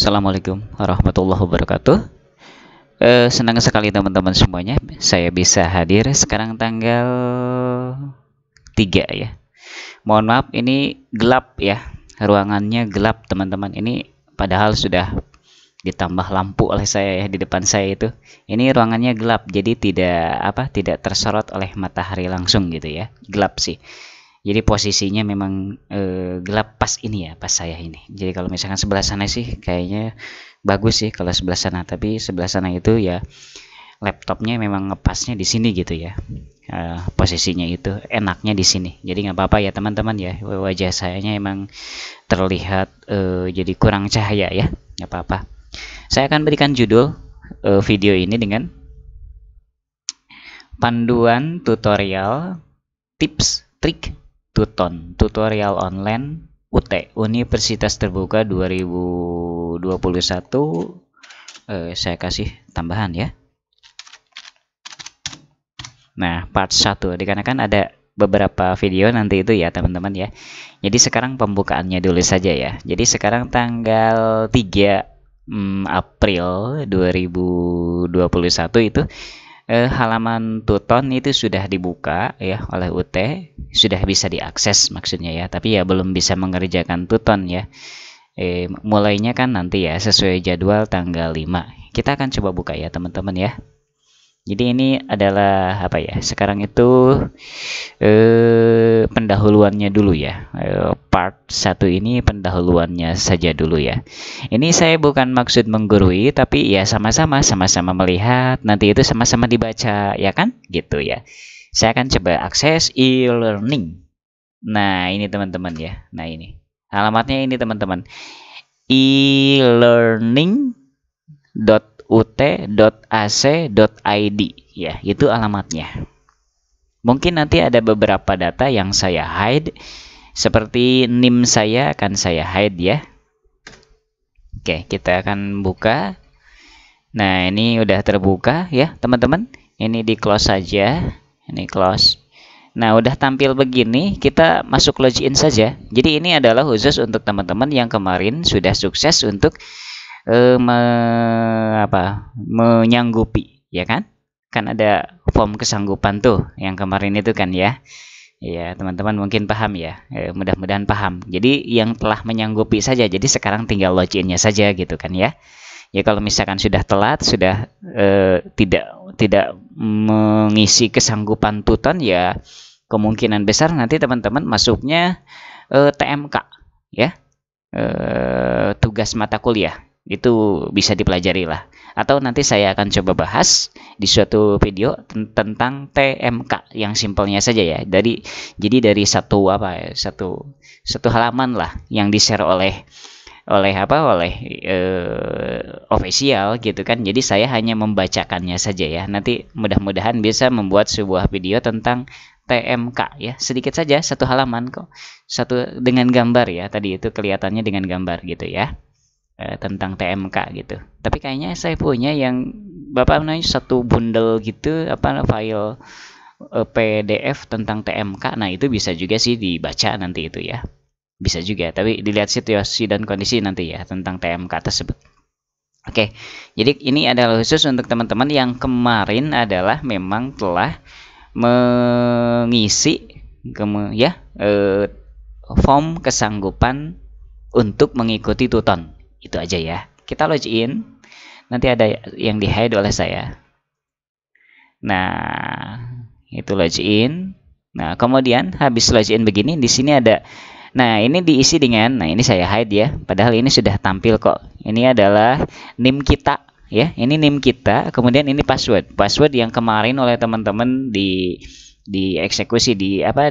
Assalamualaikum warahmatullahi wabarakatuh. Senang sekali teman-teman semuanya saya bisa hadir sekarang tanggal 3 ya. Mohon maaf ini gelap ya. Ruangannya gelap teman-teman. Ini padahal sudah ditambah lampu oleh saya ya di depan saya itu. Ini ruangannya gelap jadi tidak tersorot oleh matahari langsung gitu ya. Gelap sih. Jadi posisinya memang gelap pas ini ya, pas saya ini. Jadi kalau misalkan sebelah sana sih kayaknya bagus sih kalau sebelah sana, tapi sebelah sana itu ya laptopnya memang ngepasnya di sini gitu ya. Posisinya itu enaknya di sini. Jadi nggak apa-apa ya teman-teman ya. Wajah sayanya emang terlihat jadi kurang cahaya ya, nggak apa-apa. Saya akan berikan judul video ini dengan panduan tutorial tips trik Tuton, tutorial online UT, Universitas Terbuka 2021. Saya kasih tambahan ya. Nah, part 1 dikarenakan ada beberapa video nanti itu ya teman-teman ya. Jadi sekarang pembukaannya dulu saja ya. Jadi sekarang tanggal 3 April 2021 itu halaman Tuton itu sudah dibuka ya oleh UT, sudah bisa diakses maksudnya ya, tapi ya belum bisa mengerjakan Tuton ya. Mulainya kan nanti ya sesuai jadwal tanggal 5. Kita akan coba buka ya teman-teman ya. Jadi ini adalah apa ya? Sekarang itu pendahuluannya dulu ya. Part 1 ini pendahuluannya saja dulu ya. Ini saya bukan maksud menggurui, tapi ya sama-sama melihat, nanti itu sama-sama dibaca ya kan? Gitu ya. Saya akan coba akses e-learning. Nah, ini teman-teman ya. Nah, ini. Alamatnya ini teman-teman. e-learning.ut.ac.id ya, itu alamatnya. Mungkin nanti ada beberapa data yang saya hide, seperti NIM saya akan saya hide ya. Oke, kita akan buka. Nah, ini udah terbuka ya teman-teman. Ini di close saja. Ini close. Nah, udah tampil begini, kita masuk login saja. Jadi ini adalah khusus untuk teman-teman yang kemarin sudah sukses untuk menyanggupi, ya kan? Kan ada form kesanggupan tuh yang kemarin itu kan ya. Ya, teman-teman mungkin paham ya. Mudah-mudahan paham. Jadi yang telah menyanggupi saja. Jadi sekarang tinggal loginnya saja gitu kan ya. Ya kalau misalkan sudah telat, sudah tidak mengisi kesanggupan Tuton ya, kemungkinan besar nanti teman-teman masuknya TMK ya. Tugas mata kuliah. Itu bisa dipelajari lah, atau nanti saya akan coba bahas di suatu video tentang TMK yang simpelnya saja ya. Jadi dari satu halaman lah yang di-share oleh official gitu kan. Jadi saya hanya membacakannya saja ya. Nanti mudah-mudahan bisa membuat sebuah video tentang TMK ya, sedikit saja, satu halaman kok, satu dengan gambar ya, tadi itu kelihatannya dengan gambar gitu ya, tentang TMK gitu. Tapi kayaknya saya punya yang Bapak namanya satu bundle gitu, file PDF tentang TMK. Nah, itu bisa juga sih dibaca nanti itu ya. Bisa juga, tapi dilihat situasi dan kondisi nanti ya tentang TMK tersebut. Oke. Jadi ini adalah khusus untuk teman-teman yang kemarin adalah memang telah mengisi form kesanggupan untuk mengikuti Tuton. Itu aja ya. Kita login. Nanti ada yang di-hide oleh saya. Nah, itu login. Nah, kemudian habis login begini, di sini ada. Nah, ini diisi dengan, nah ini saya hide ya. Padahal ini sudah tampil kok. Ini adalah NIM kita ya. Ini NIM kita, kemudian ini password. Password yang kemarin oleh teman-teman dieksekusi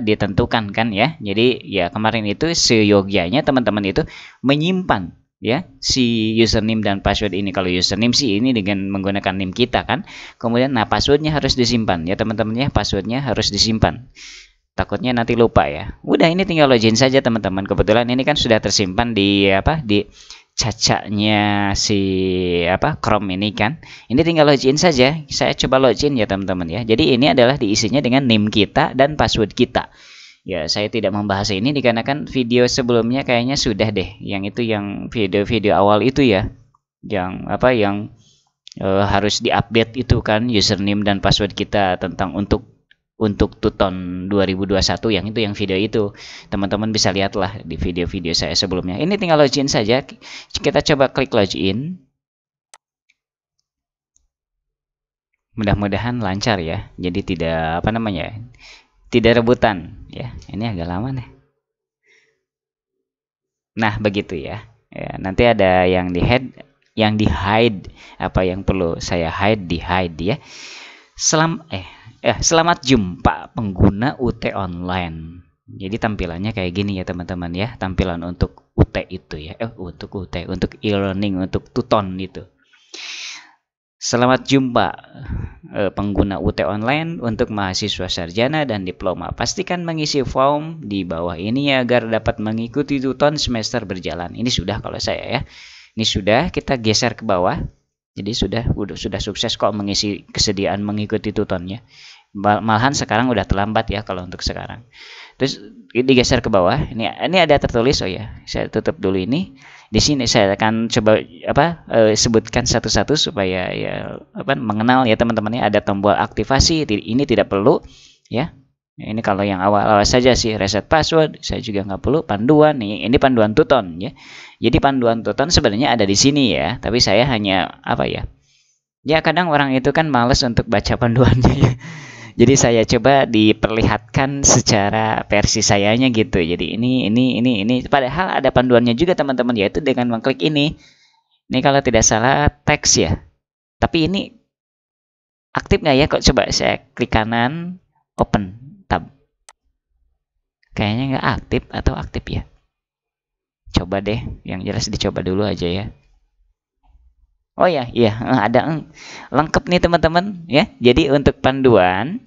ditentukan kan ya. Jadi ya kemarin itu seyogyanya teman-teman itu menyimpan ya si username dan password ini. Kalau username sih ini dengan menggunakan NIM kita kan. Kemudian nah passwordnya harus disimpan ya teman-teman ya. Passwordnya harus disimpan. Takutnya nanti lupa ya. Udah, ini tinggal login saja teman-teman. Kebetulan ini kan sudah tersimpan di cacanya si Chrome ini kan. Ini tinggal login saja. Saya coba login ya teman-teman ya. Jadi ini adalah diisinya dengan NIM kita dan password kita. Ya, saya tidak membahas ini dikarenakan video sebelumnya kayaknya sudah deh. Yang itu yang video-video awal itu ya. yang harus diupdate itu kan username dan password kita tentang untuk Tuton 2021 yang video itu. Teman-teman bisa lihatlah di video-video saya sebelumnya. Ini tinggal login saja. Kita coba klik login. Mudah-mudahan lancar ya. Jadi tidak tidak rebutan ya. Ini agak lama nih. Nah, begitu ya. Ya, nanti ada yang di hide, apa yang perlu saya hide di hide ya. Selamat jumpa pengguna UT online. Jadi tampilannya kayak gini ya teman-teman ya. Tampilan untuk UT itu ya. Untuk e-learning, untuk Tuton itu. Selamat jumpa pengguna UT online untuk mahasiswa sarjana dan diploma. Pastikan mengisi form di bawah ini ya agar dapat mengikuti Tuton semester berjalan. Ini sudah kalau saya ya. Ini sudah, kita geser ke bawah. Jadi sudah sukses kok mengisi kesediaan mengikuti Tutonnya. Malahan sekarang udah terlambat ya kalau untuk sekarang. Terus digeser ke bawah. Ini ada tertulis, oh ya. Saya tutup dulu ini. Di sini saya akan coba sebutkan satu-satu supaya ya mengenal ya teman-teman ya. Ada tombol aktivasi, ini tidak perlu ya. Ini kalau yang awal-awal saja sih, reset password, saya juga nggak perlu. Panduan nih, ini panduan Tuton ya. Jadi panduan Tuton sebenarnya ada di sini ya, tapi saya hanya ya kadang orang itu kan males untuk baca panduannya ya. Jadi saya coba diperlihatkan secara versi sayanya gitu. Jadi ini padahal ada panduannya juga teman-teman, yaitu dengan mengklik ini. Ini kalau tidak salah teks ya. Tapi ini aktif nggak ya? Kok coba saya klik kanan, open tab. Kayaknya nggak aktif atau aktif ya. Coba deh, yang jelas dicoba dulu aja ya. Oh ya, iya ada lengkap nih teman-teman ya. Jadi untuk panduan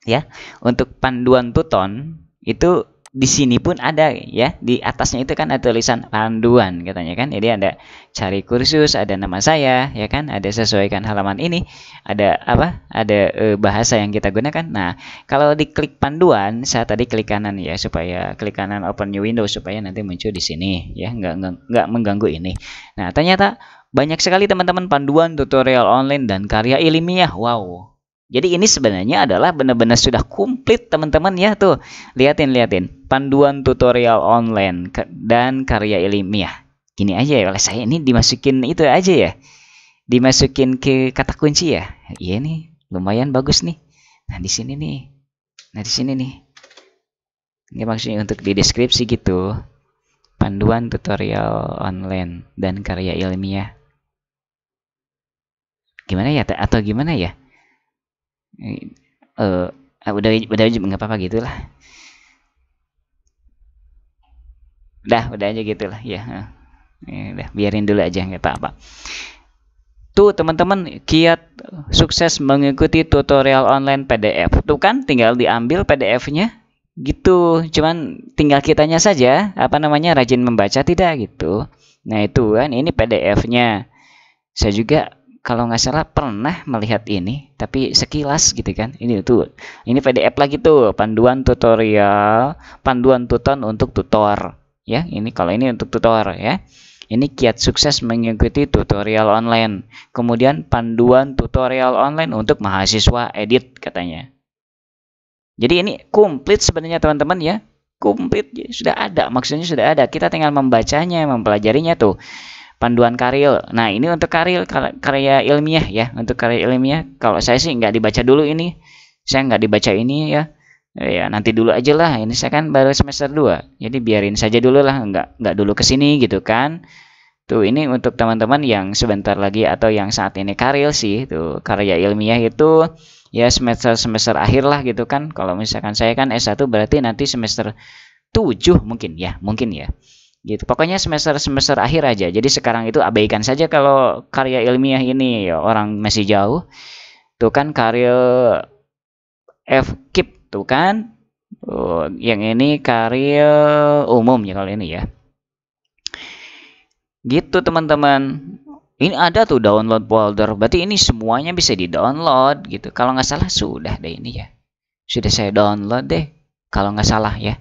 ya, untuk panduan Tuton itu di sini pun ada ya. Di atasnya itu kan ada tulisan panduan katanya kan. Jadi ada cari kursus, ada nama saya ya kan, ada sesuaikan halaman ini, ada ada bahasa yang kita gunakan. Nah, kalau diklik panduan, saya tadi klik kanan ya, supaya klik kanan open new window supaya nanti muncul di sini ya, nggak mengganggu ini. Nah, ternyata banyak sekali teman-teman panduan, tutorial online dan karya ilmiah. Wow. Jadi ini sebenarnya adalah benar-benar sudah komplit teman-teman ya tuh. Lihatin. Panduan tutorial online dan karya ilmiah. Gini aja ya, oleh saya ini dimasukin itu aja ya. Dimasukin ke kata kunci ya. Iya nih, lumayan bagus nih. Nah, di sini nih. Ini maksudnya untuk di deskripsi gitu. Panduan tutorial online dan karya ilmiah. Gimana ya? Atau gimana ya? Udah nggak apa-apa gitulah. Udah aja gitulah ya. Udah biarin dulu aja nggak apa-apa. Tuh teman-teman, kiat sukses mengikuti tutorial online PDF. Tuh kan tinggal diambil PDF-nya gitu. Cuman tinggal kitanya saja rajin membaca tidak gitu. Nah, itu kan ini PDF-nya. Saya juga kalau nggak salah pernah melihat ini, tapi sekilas gitu kan. Ini PDF lagi tuh, panduan tutorial, panduan Tuton untuk tutor ya. Ini kalau ini untuk tutor ya. Ini kiat sukses mengikuti tutorial online. Kemudian panduan tutorial online untuk mahasiswa edit katanya. Jadi ini komplit sebenarnya teman-teman ya. Komplit sudah ada, maksudnya sudah ada. Kita tinggal membacanya, mempelajarinya tuh. Panduan karya. Nah, ini untuk karya ilmiah ya. Untuk karya ilmiah, kalau saya sih nggak dibaca dulu ini. Saya nggak dibaca ini ya. Ya, nanti dulu aja lah. Ini saya kan baru semester 2. Jadi biarin saja dulu lah. Nggak dulu kesini gitu kan. Tuh, ini untuk teman-teman yang sebentar lagi atau yang saat ini karya sih. Tuh, karya ilmiah itu ya semester akhir lah gitu kan. Kalau misalkan saya kan S1 berarti nanti semester 7 mungkin ya. Gitu. Pokoknya semester akhir aja. Jadi sekarang itu abaikan saja kalau karya ilmiah ini ya, orang masih jauh. Tuh kan karya FKIP tuh kan. Yang ini karya umum ya kalau ini ya. Gitu teman-teman. Ini ada tuh download folder. Berarti ini semuanya bisa di-download gitu. Kalau nggak salah sudah deh ini ya. Sudah saya download deh. Kalau nggak salah ya.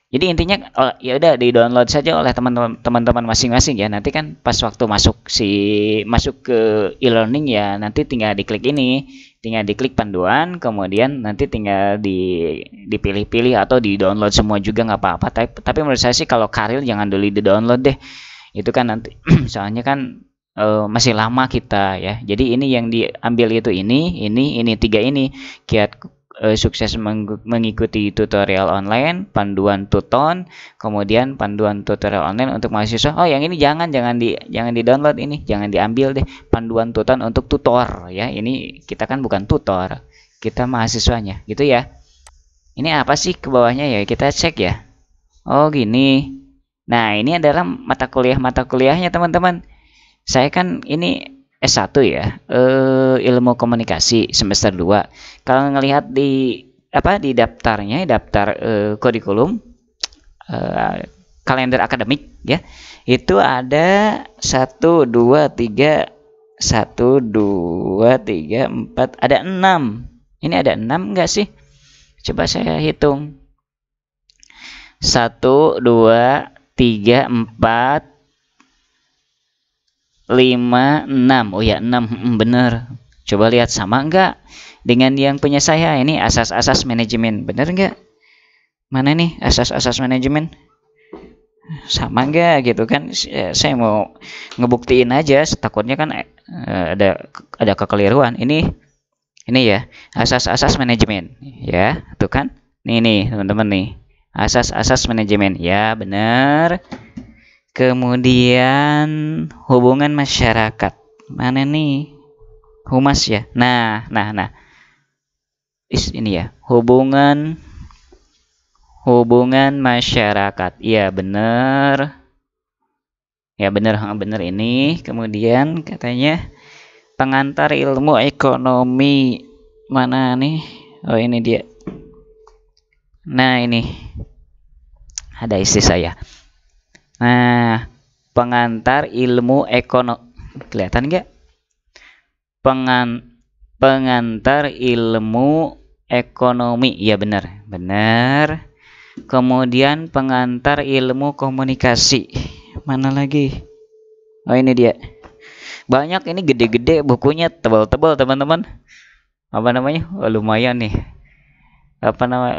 Jadi intinya ya udah di download saja oleh teman-teman masing-masing ya. Nanti kan pas waktu masuk ke e-learning ya, nanti tinggal diklik ini, tinggal diklik panduan, kemudian nanti tinggal dipilih-pilih atau di download semua juga nggak apa-apa. Tapi menurut saya sih kalau Karil jangan dulu di download deh. Itu kan nanti soalnya kan masih lama kita ya. Jadi ini yang diambil itu ini tiga ini. Kiat sukses mengikuti tutorial online, panduan tuton, kemudian panduan tutorial online untuk mahasiswa. Oh, yang ini jangan di download ini, jangan diambil deh. Panduan tuton untuk tutor ya. Ini kita kan bukan tutor, kita mahasiswanya, gitu ya. Ini apa sih ke bawahnya ya? Kita cek ya. Oh, gini. Nah, ini adalah mata kuliahnya teman-teman. Saya kan ini S1 ya, ilmu komunikasi semester 2. Kalau ngelihat di daftarnya, daftar kurikulum kalender akademik ya, itu ada 1 2 3 1 2 3 4, ada 6. Ini ada 6 enggak sih? Coba saya hitung. 1 2 3 4 5 6. Oh ya, 6. Bener. Coba lihat sama enggak dengan yang punya saya. Ini asas-asas manajemen. Bener enggak? Mana nih asas-asas manajemen? Sama enggak gitu kan? Saya mau ngebuktiin aja, takutnya kan ada kekeliruan. Ini ya, asas-asas manajemen ya. Tuh kan? Nih teman-teman nih. Asas-asas manajemen. Ya, bener. Kemudian hubungan masyarakat. Mana nih? Humas ya. Nah. Ini ya, hubungan masyarakat. Iya, bener. Ya, bener ini. Kemudian katanya pengantar ilmu ekonomi. Mana nih? Oh, ini dia. Nah, ini. Ada istri saya. Nah, pengantar ilmu ekonomi, kelihatan nggak? Pengantar ilmu ekonomi, ya benar. Kemudian pengantar ilmu komunikasi, mana lagi? Oh, ini dia. Banyak, ini gede-gede bukunya, tebal-tebal teman-teman. Apa namanya? Oh, lumayan nih. Apa namanya?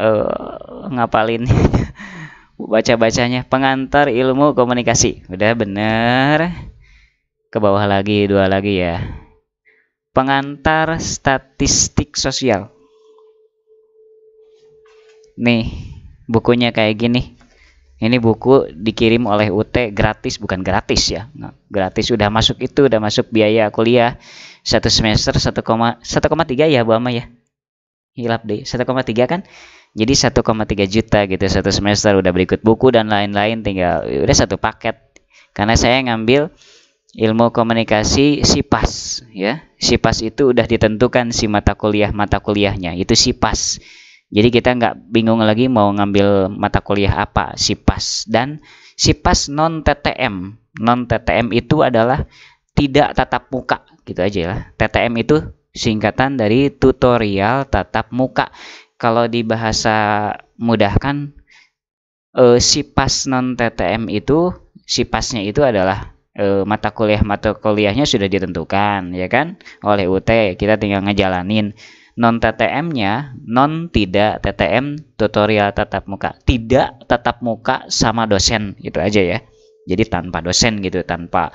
Ngapalin. Baca-bacanya, pengantar ilmu komunikasi. Udah bener. Ke bawah lagi, 2 lagi ya. Pengantar statistik sosial. Nih, bukunya kayak gini. Ini buku dikirim oleh UT gratis, bukan gratis ya. Nah, gratis udah masuk biaya kuliah 1 semester 1,3 ya Bu Ama ya. Hilap deh, 1,3 kan? Jadi 1,3 juta gitu 1 semester, udah berikut buku dan lain-lain, tinggal udah satu paket. Karena saya ngambil ilmu komunikasi SIPAS ya. SIPAS itu udah ditentukan si mata kuliahnya, itu SIPAS. Jadi kita nggak bingung lagi mau ngambil mata kuliah apa, SIPAS. Dan SIPAS non TTM. Non TTM itu adalah tidak tatap muka, gitu aja lah. TTM itu singkatan dari tutorial tatap muka. Kalau di bahasa mudah kan SIPAS non TTM itu, SIPASnya itu adalah mata kuliahnya sudah ditentukan ya kan oleh UT, kita tinggal ngejalanin. Non TTM-nya non tidak TTM, tutorial tatap muka, tidak tatap muka sama dosen, gitu aja ya. Jadi tanpa dosen gitu, tanpa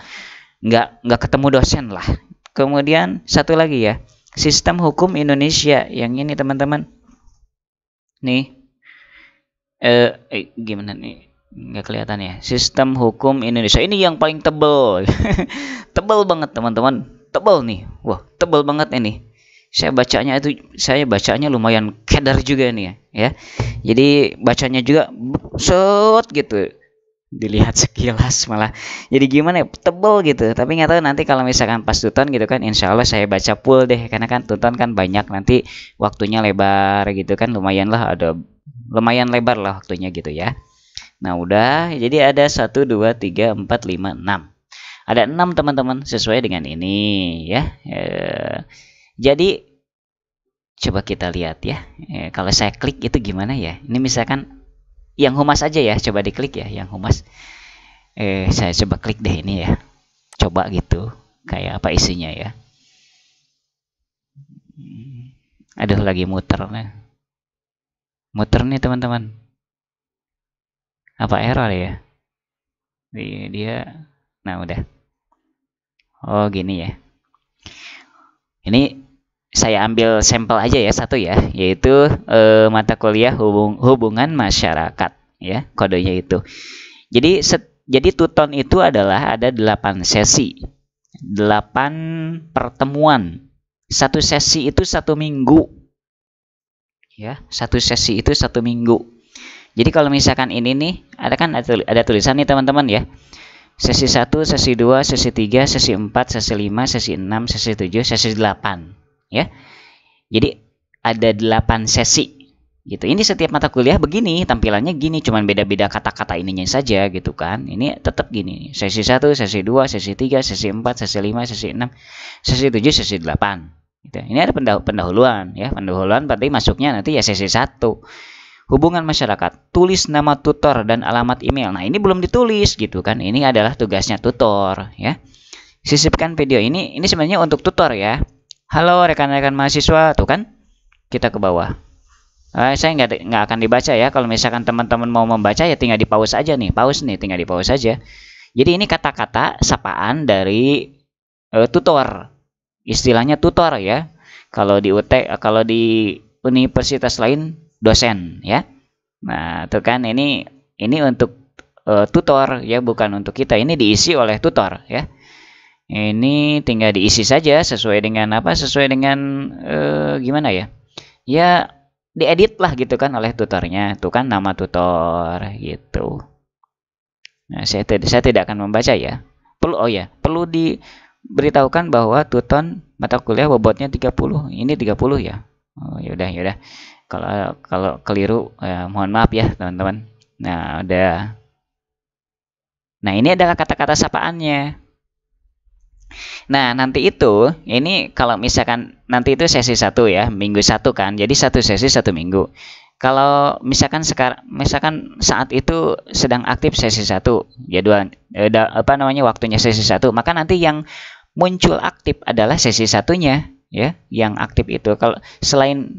nggak ketemu dosen lah. Kemudian satu lagi ya, sistem hukum Indonesia, yang ini teman-teman. Nih, gimana nih? Nggak kelihatan ya. Sistem hukum Indonesia ini yang paling tebel. Tebel banget teman-teman. Tebel nih. Wah, tebel banget ini. Saya bacanya lumayan kedar juga nih ya. Jadi bacanya juga set gitu. Dilihat sekilas malah jadi gimana ya, tebel gitu. Tapi nggak tahu nanti kalau misalkan pas tuton gitu kan, insya Allah saya baca full deh, karena kan tuton kan banyak, nanti waktunya lebar gitu kan, lumayan lebar lah waktunya gitu ya. Nah udah, jadi ada 1 2 3 4 5 6, ada 6 teman-teman, sesuai dengan ini ya. Jadi coba kita lihat ya, kalau saya klik itu gimana ya. Ini misalkan yang humas aja ya, coba diklik ya yang humas. Saya coba klik deh ini ya, coba gitu kayak apa isinya ya. Aduh, lagi muter nih teman-teman, apa error ya dia. Nah udah, oh gini ya, ini saya ambil sampel aja ya, satu ya, yaitu mata kuliah hubungan masyarakat ya, kodenya itu. Jadi tuton itu adalah ada 8 sesi, 8 pertemuan. Satu sesi itu 1 minggu ya, satu sesi itu 1 minggu. Jadi kalau misalkan ini nih, ada tulisan nih teman-teman ya, sesi 1, sesi 2, sesi 3, sesi 4, sesi 5, sesi 6, sesi 7, sesi 8 ya. Jadi ada 8 sesi gitu. Ini setiap mata kuliah begini, tampilannya gini, cuman beda-beda kata-kata ininya saja gitu kan. Ini tetap gini, sesi 1, sesi 2, sesi 3, sesi 4, sesi 5, sesi 6, sesi 7, sesi 8 gitu. Ini ada pendahuluan ya. Pendahuluan berarti masuknya nanti ya sesi 1. Hubungan masyarakat, tulis nama tutor dan alamat email. Nah, ini belum ditulis gitu kan. Ini adalah tugasnya tutor ya. Sisipkan video ini sebenarnya untuk tutor ya. Halo rekan-rekan mahasiswa, tuh kan. Kita ke bawah. Saya nggak akan dibaca ya. Kalau misalkan teman-teman mau membaca ya tinggal di pause aja nih. Tinggal di pause aja. Jadi ini kata-kata sapaan dari tutor. Istilahnya tutor ya. Kalau di universitas lain dosen ya. Nah, itu kan ini untuk tutor ya, bukan untuk kita. Ini diisi oleh tutor ya. Ini tinggal diisi saja sesuai dengan apa? Sesuai dengan gimana ya? Ya diedit lah gitu kan oleh tutornya. Itu kan nama tutor gitu. Nah, saya tidak akan membaca ya. Perlu diberitahukan bahwa tuton mata kuliah bobotnya 30. Ini 30 ya. Oh, yaudah. Kalau keliru mohon maaf ya teman-teman. Nah, udah. Nah, ini adalah kata-kata sapaannya. Nah, nanti itu, ini kalau misalkan nanti itu sesi 1 ya, minggu 1 kan. Jadi 1 sesi 1 minggu. Kalau misalkan saat itu sedang aktif sesi 1, jadwal waktunya sesi 1, maka nanti yang muncul aktif adalah sesi 1-nya. Ya, yang aktif itu. Kalau selain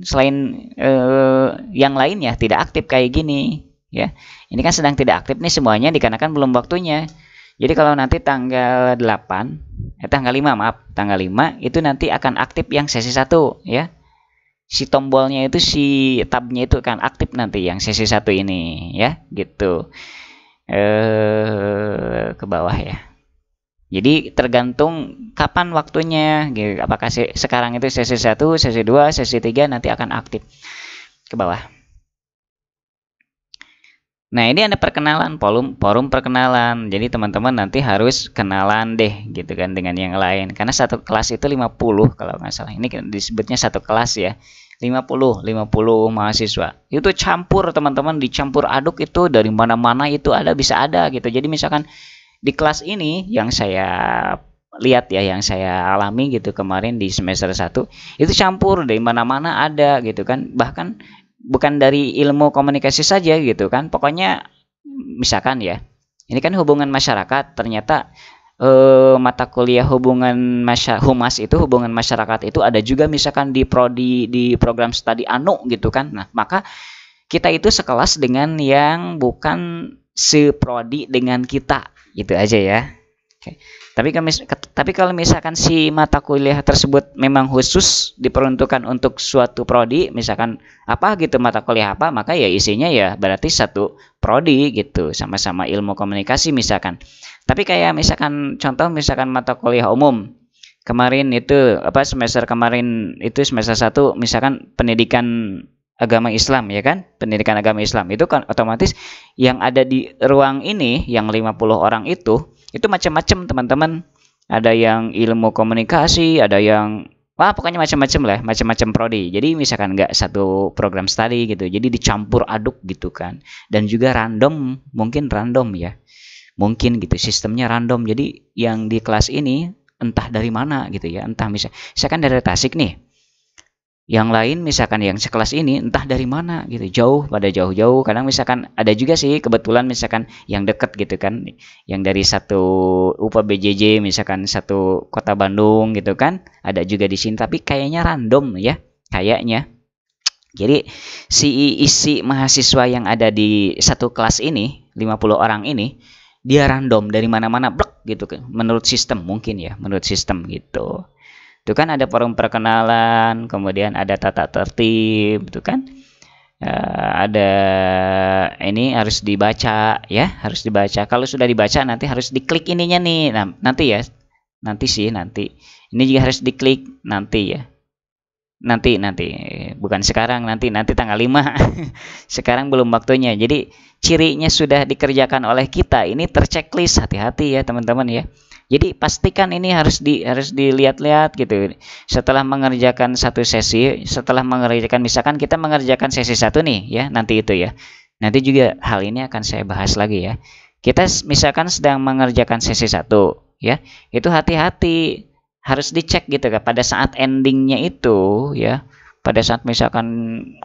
yang lainnya tidak aktif kayak gini ya. Ini kan sedang tidak aktif nih semuanya dikarenakan belum waktunya. Jadi kalau nanti tanggal 5 itu nanti akan aktif yang sesi 1 ya. Si tombolnya itu, si tabnya itu akan aktif nanti yang sesi 1 ini ya, gitu. Ke bawah ya. Jadi tergantung kapan waktunya, gitu. Apakah sekarang itu sesi 1, sesi 2, sesi 3 nanti akan aktif. Ke bawah. Nah, ini ada perkenalan, forum perkenalan. Jadi teman-teman nanti harus kenalan deh gitu kan dengan yang lain. Karena satu kelas itu 50 kalau nggak salah. Ini disebutnya satu kelas ya. 50 mahasiswa. Itu campur teman-teman, dicampur aduk itu dari mana-mana itu bisa ada gitu. Jadi misalkan di kelas ini yang saya lihat ya, yang saya alami gitu kemarin di semester 1, itu campur dari mana-mana ada gitu kan. Bahkan bukan dari ilmu komunikasi saja gitu kan. Pokoknya misalkan ya, ini kan hubungan masyarakat, ternyata mata kuliah humas itu hubungan masyarakat itu ada juga misalkan di program studi anu gitu kan. Nah, maka kita itu sekelas dengan yang bukan seprodi dengan kita, gitu aja ya. Oke. Tapi kalau misalkan si mata kuliah tersebut memang khusus diperuntukkan untuk suatu prodi, misalkan apa gitu mata kuliah apa, maka ya isinya ya berarti satu prodi gitu, sama-sama ilmu komunikasi misalkan. Tapi kayak misalkan contoh misalkan mata kuliah umum kemarin itu semester kemarin itu semester 1 misalkan pendidikan agama Islam ya kan, pendidikan agama Islam itu kan otomatis yang ada di ruang ini yang 50 orang itu macam-macam teman-teman. Ada yang ilmu komunikasi, ada yang pokoknya macam-macam lah, macam-macam prodi. Jadi misalkan nggak satu program studi gitu, jadi dicampur aduk gitu kan. Dan juga mungkin random ya, mungkin gitu sistemnya random. Jadi yang di kelas ini entah dari mana gitu ya, entah misalkan dari Tasik nih, Yang lain misalkan yang sekelas ini entah dari mana gitu, jauh, pada jauh-jauh. Kadang misalkan ada juga sih kebetulan misalkan yang deket gitu kan, yang dari satu UPA BJJ misalkan satu kota Bandung gitu kan, ada juga di sini tapi kayaknya random ya, kayaknya. Jadi si isi mahasiswa yang ada di satu kelas ini, 50 orang ini, dia random dari mana-mana blek gitu kan. Menurut sistem mungkin ya, menurut sistem gitu. Itu kan ada forum perkenalan, kemudian ada tata tertib, itu kan. Ada ini harus dibaca ya, harus dibaca. Kalau sudah dibaca nanti harus diklik ininya nih. Nah, nanti ya. Nanti sih nanti. Ini juga harus diklik nanti ya. Nanti bukan sekarang, nanti tanggal 5. Sekarang belum waktunya. Jadi cirinya sudah dikerjakan oleh kita ini terchecklist, hati-hati ya teman-teman ya. Jadi pastikan ini harus dilihat-lihat gitu. Setelah mengerjakan satu sesi, setelah mengerjakan misalkan kita mengerjakan sesi satu nih ya, nanti itu ya. Nanti juga hal ini akan saya bahas lagi ya. Kita misalkan sedang mengerjakan sesi satu ya, itu hati-hati harus dicek gitu kan pada saat endingnya itu ya, pada saat misalkan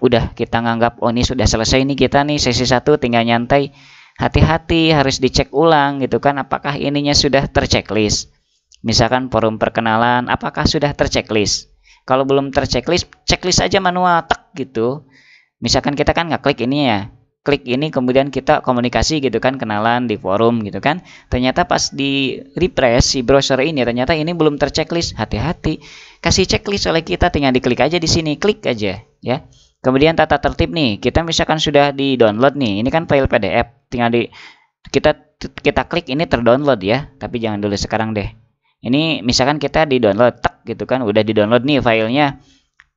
udah kita nganggap oh ini sudah selesai nih kita nih sesi satu tinggal nyantai, hati-hati harus dicek ulang gitu kan apakah ininya sudah terchecklist. Misalkan forum perkenalan apakah sudah terchecklist, kalau belum terchecklist checklist aja manual tak gitu. Misalkan kita kan nggak klik ini ya, klik ini kemudian kita komunikasi gitu kan, kenalan di forum gitu kan, ternyata pas di refresh si browser ini ternyata ini belum terchecklist, hati-hati. Kasih checklist oleh kita, tinggal diklik aja di sini, klik aja ya. Kemudian tata tertib nih, kita misalkan sudah di download nih, ini kan file PDF, tinggal kita klik ini terdownload ya, tapi jangan dulu sekarang deh. Ini misalkan kita di download tak gitu kan, udah di download nih filenya,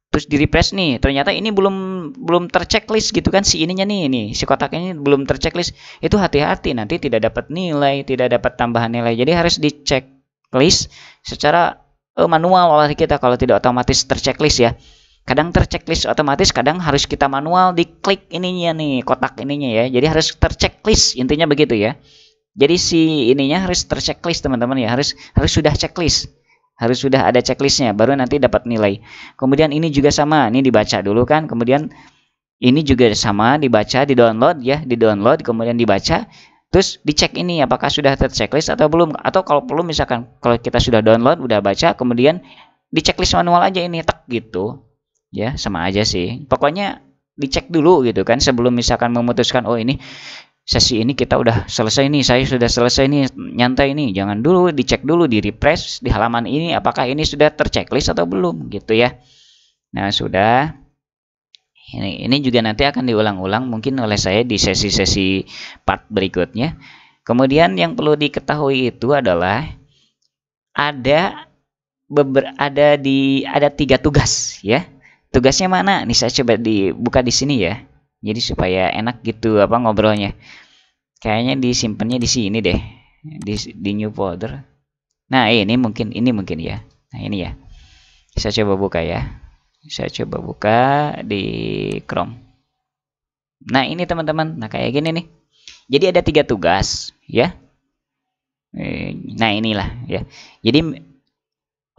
terus di refresh nih ternyata ini belum terchecklist gitu kan, si ininya nih, ini si kotak ini belum terchecklist, itu hati-hati nanti tidak dapat nilai, tidak dapat tambahan nilai. Jadi harus dicecklist secara manual oleh kita kalau tidak otomatis terchecklist ya. Kadang terchecklist otomatis, kadang harus kita manual diklik ininya nih, kotak ininya ya. Jadi harus terchecklist, intinya begitu ya. Jadi si ininya harus terchecklist teman-teman ya, harus sudah checklist. Harus sudah ada checklistnya, baru nanti dapat nilai. Kemudian ini juga sama, ini dibaca dulu kan, kemudian ini juga sama, dibaca, di download ya, di download, kemudian dibaca, terus dicek ini apakah sudah terchecklist atau belum, atau kalau perlu misalkan kalau kita sudah download, udah baca, kemudian di checklist manual aja ini, tak gitu, ya sama aja sih. Pokoknya dicek dulu gitu kan, sebelum misalkan memutuskan, oh ini sesi ini kita udah selesai nih, saya sudah selesai nih, nyantai nih. Jangan dulu, dicek dulu di refresh di halaman ini apakah ini sudah terchecklist atau belum gitu ya. Nah, sudah. Ini juga nanti akan diulang-ulang mungkin oleh saya di sesi-sesi part berikutnya. Kemudian yang perlu diketahui itu adalah ada ada 3 tugas ya. Tugasnya mana? Nih saya coba dibuka di sini ya. Jadi supaya enak gitu apa ngobrolnya. Kayaknya disimpannya di sini deh. Di new folder. Nah, ini mungkin ya. Nah, ini ya. Saya coba buka ya. Saya coba buka di Chrome. Nah, ini teman-teman. Nah, kayak gini nih. Jadi ada 3 tugas ya. Nah, inilah ya. Jadi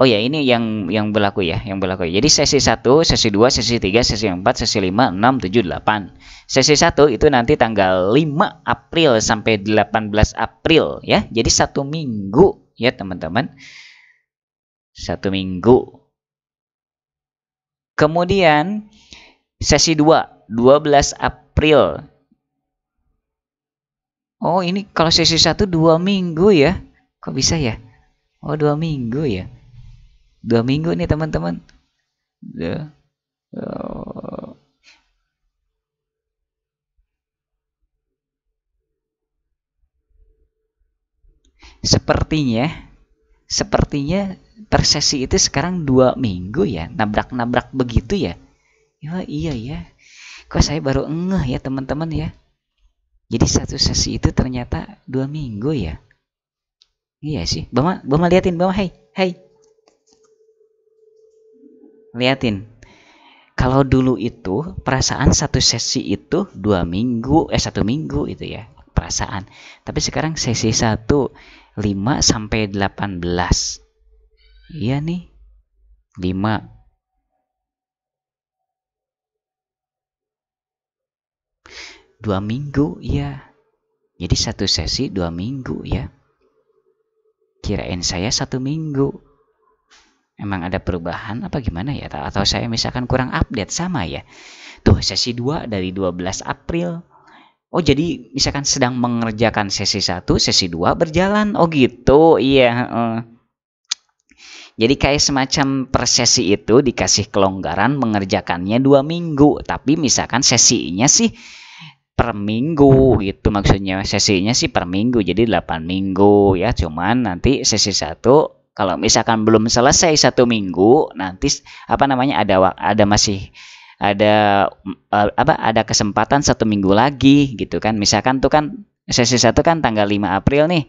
oh ya, ini yang berlaku ya, yang berlaku. Jadi sesi 1, sesi 2, sesi 3, sesi 4, sesi 5, 6, 7, 8. Sesi 1 itu nanti tanggal 5 April sampai 18 April ya. Jadi 1 minggu ya, teman-teman. 1 minggu. Kemudian sesi 2, 12 April. Oh, ini kalau sesi 1 2 minggu ya. Kok bisa ya? Oh, 2 minggu ya. 2 minggu nih teman-teman. Sepertinya per sesi itu sekarang 2 minggu ya, nabrak-nabrak begitu ya. Ya iya ya. Kok saya baru ngeh ya teman-teman ya. Jadi satu sesi itu ternyata 2 minggu ya. Iya sih. Bama liatin, Bama, hai. Liatin. Kalau dulu itu perasaan satu sesi itu 2 minggu, 1 minggu itu ya perasaan. Tapi sekarang sesi 1 5 sampai 18. Iya nih. 5 2 minggu, iya. Jadi satu sesi 2 minggu ya. Kirain saya 1 minggu. Emang ada perubahan apa gimana ya? Atau saya misalkan kurang update sama ya? Tuh sesi 2 dari 12 April. Oh jadi misalkan sedang mengerjakan sesi 1, sesi 2 berjalan. Oh gitu, iya. Jadi kayak semacam per sesi itu dikasih kelonggaran mengerjakannya 2 minggu. Tapi misalkan sesinya sih per minggu gitu, maksudnya sesinya sih per minggu, jadi 8 minggu ya. Cuman nanti sesi 1 kalau misalkan belum selesai 1 minggu, nanti apa namanya, ada masih ada ada kesempatan 1 minggu lagi gitu kan. Misalkan tuh kan sesi 1 kan tanggal 5 April nih.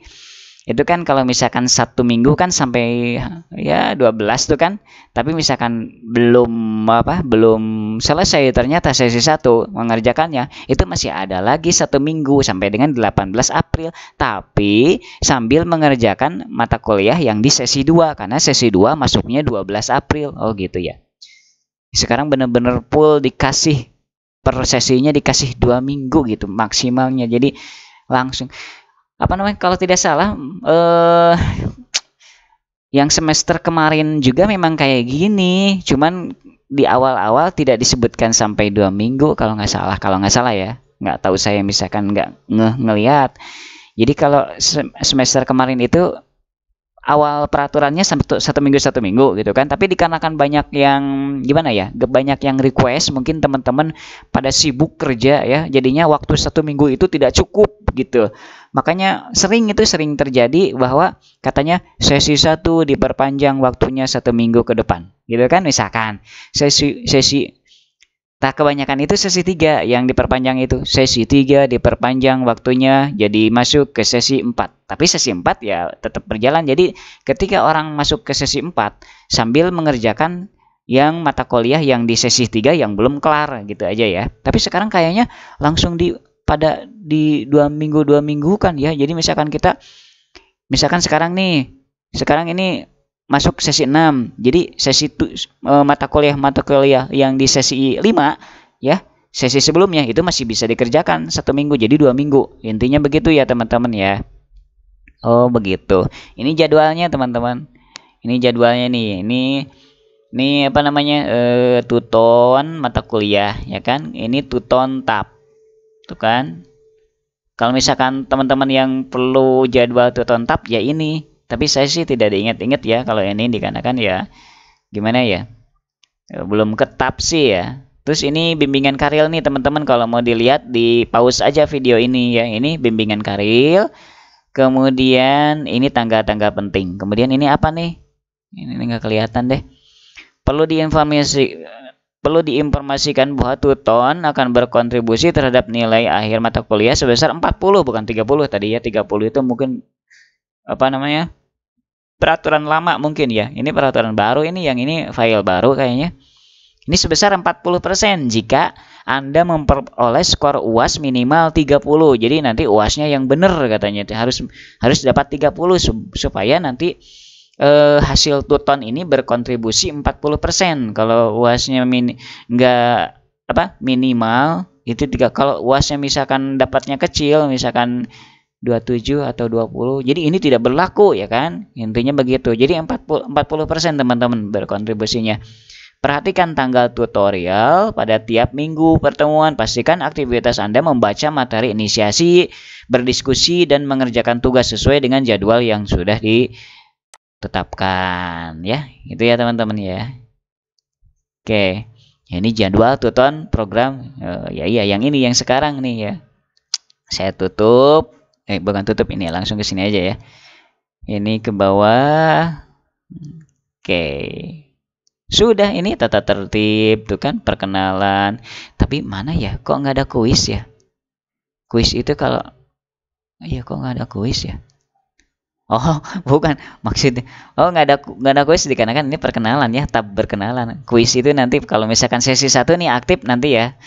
Itu kan kalau misalkan 1 minggu kan sampai ya 12 tuh kan. Tapi misalkan belum selesai ternyata sesi 1 mengerjakannya, itu masih ada lagi 1 minggu sampai dengan 18 April. Tapi sambil mengerjakan mata kuliah yang di sesi 2 karena sesi 2 masuknya 12 April. Oh gitu ya. Sekarang bener-bener full dikasih per sesinya dikasih 2 minggu gitu maksimalnya. Jadi langsung apa namanya, kalau tidak salah yang semester kemarin juga memang kayak gini, cuman di awal-awal tidak disebutkan sampai 2 minggu kalau nggak salah ya, nggak tahu saya misalkan nggak ngelihat. Jadi kalau semester kemarin itu awal peraturannya 1 minggu gitu kan, tapi dikarenakan banyak yang gimana ya, banyak yang request, mungkin teman-teman pada sibuk kerja ya, jadinya waktu 1 minggu itu tidak cukup gitu. Makanya sering terjadi bahwa katanya sesi 1 diperpanjang waktunya 1 minggu ke depan gitu kan. Misalkan sesi tak kebanyakan itu sesi 3 yang diperpanjang, itu sesi 3 diperpanjang waktunya jadi masuk ke sesi 4. Tapi sesi 4 ya tetap berjalan. Jadi ketika orang masuk ke sesi 4 sambil mengerjakan yang mata kuliah yang di sesi 3 yang belum kelar gitu aja ya. Tapi sekarang kayaknya langsung di 2 minggu kan ya. Jadi misalkan sekarang ini masuk sesi 6. Jadi sesi mata kuliah yang di sesi 5 ya, sesi sebelumnya itu masih bisa dikerjakan 1 minggu jadi 2 minggu. Intinya begitu ya teman-teman ya. Oh begitu. Ini jadwalnya teman-teman. Ini jadwalnya nih. Ini apa namanya? Tuton mata kuliah ya kan. Ini tuton tab. Tuh kan. Kalau misalkan teman-teman yang perlu jadwal tuton tab ya ini. Tapi saya sih tidak diingat-ingat ya kalau ini, dikarenakan ya gimana ya, belum ketap sih ya. Terus ini bimbingan karil nih teman-teman, kalau mau dilihat di pause aja video ini ya. Ini bimbingan karil. Kemudian ini tanggal-tanggal penting. Kemudian ini apa nih? Ini nggak kelihatan deh. Perlu diinformasikan bahwa tuton akan berkontribusi terhadap nilai akhir mata kuliah sebesar 40 bukan 30 tadi ya. 30 itu mungkin apa namanya, peraturan lama mungkin ya. Ini peraturan baru, ini yang ini file baru kayaknya. Ini sebesar 40% jika Anda memperoleh skor UAS minimal 30. Jadi nanti UASnya yang benar katanya harus dapat 30 supaya nanti hasil tuton ini berkontribusi 40%. Kalau UASnya minimal itu 3. Kalau UASnya misalkan dapatnya kecil, misalkan 27 atau 20. Jadi ini tidak berlaku ya kan. Intinya begitu. Jadi 40% teman-teman berkontribusinya. Perhatikan tanggal tutorial pada tiap minggu pertemuan. Pastikan aktivitas Anda membaca materi inisiasi, berdiskusi dan mengerjakan tugas sesuai dengan jadwal yang sudah ditetapkan ya. Itu ya teman-teman ya. Oke. Ini jadwal tuton program ya iya yang ini yang sekarang nih ya. Saya tutup. Bukan tutup, ini langsung ke sini aja ya. Ini ke bawah. Oke. Sudah, ini tata tertib tuh kan, perkenalan. Tapi mana ya? Kok nggak ada kuis ya? Kuis itu kalau kok nggak ada kuis ya? Oh, bukan maksudnya. Oh, nggak ada kuis dikarenakan ini perkenalan ya, tab berkenalan. Kuis itu nanti kalau misalkan sesi 1 nih aktif nanti ya.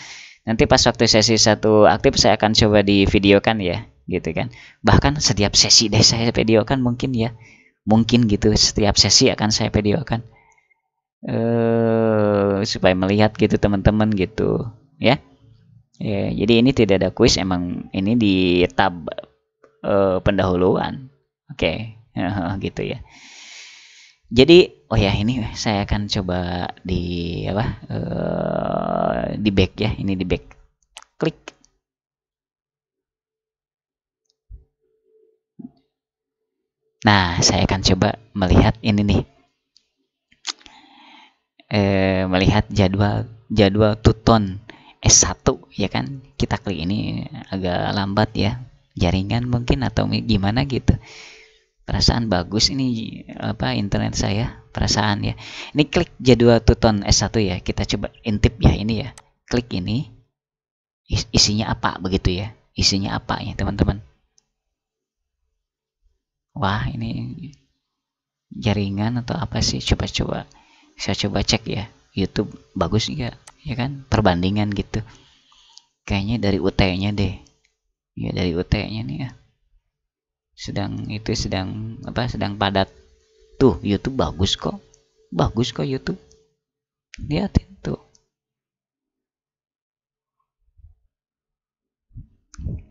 Nanti pas waktu sesi 1 aktif saya akan coba di videokan ya. Gitu kan, bahkan setiap sesi deh saya videokan mungkin ya, mungkin gitu setiap sesi akan saya videokan supaya melihat gitu teman-teman gitu ya. Ya, jadi ini tidak ada kuis, emang ini di tab pendahuluan. Oke, gitu ya. Jadi, oh ya ini saya akan coba di apa? Di back ya, ini di back. Klik. Nah, saya akan coba melihat ini nih. Melihat jadwal tuton S1 ya kan. Kita klik ini agak lambat ya. Jaringan mungkin atau gimana gitu. Perasaan bagus ini apa internet saya, perasaan ya. Ini klik jadwal tuton S1 ya. Kita coba intip ya ini ya. Klik ini. Isinya apa begitu ya? Isinya apa ya, teman-teman? Wah, ini jaringan atau apa sih? Coba-coba. Saya coba cek ya. YouTube bagus nggak? Ya kan? Perbandingan gitu. Kayaknya dari UT-nya deh. Ya dari UT-nya nih ya. Sedang apa? Sedang padat. Tuh, YouTube bagus kok. Bagus kok YouTube. Lihatin tuh.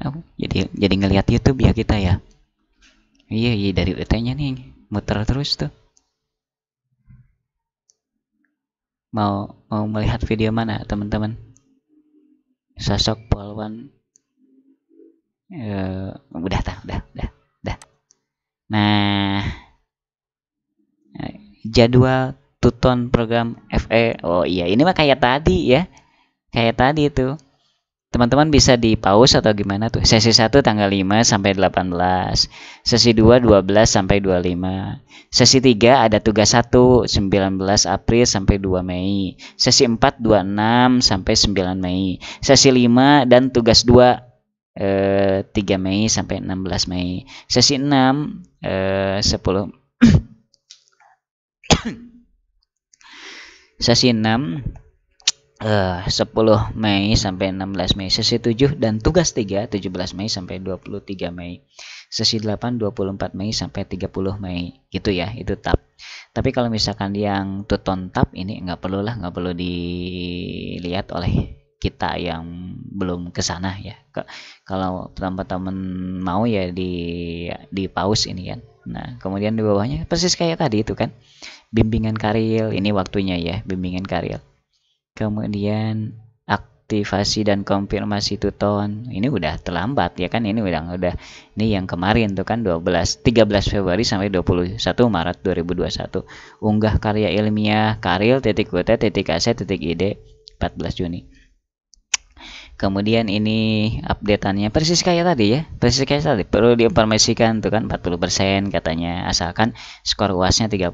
Oh, jadi ngelihat YouTube ya kita ya. Iya, iya dari UT-nya nih. Muter terus tuh. Mau melihat video mana, teman-teman? Sosok polwan. Udah. Nah, jadwal tuton program FE. Oh iya, ini mah kayak tadi ya. Kayak tadi itu. Teman-teman bisa di pause atau gimana tuh? Sesi 1 tanggal 5 sampai 18. Sesi 2 12 sampai 25. Sesi 3 ada tugas 1 19 April sampai 2 Mei. Sesi 4 26 sampai 9 Mei. Sesi 5 dan tugas 2 3 Mei sampai 16 Mei. Sesi 6 10 Sesi 6 10 Mei sampai 16 Mei. Sesi 7 dan tugas 3 17 Mei sampai 23 Mei. Sesi 8 24 Mei sampai 30 Mei. Gitu ya, itu tab. Tapi kalau misalkan yang tuton tab ini nggak perlu dilihat oleh kita yang belum ke sana ya. Kalau teman-teman mau ya di pause ini kan. Nah, kemudian di bawahnya persis kayak tadi itu kan. Bimbingan karir, ini waktunya ya, bimbingan karir. Kemudian aktivasi dan konfirmasi tuton. Ini udah terlambat ya kan, ini udah ini yang kemarin tuh kan 13 Februari sampai 21 Maret 2021. Unggah karya ilmiah karil.ut.ac.id 14 Juni. Kemudian ini updateannya persis kayak tadi ya, persis kayak tadi. Perlu diinformasikan tuh kan 40% katanya, asalkan skor UASnya 30.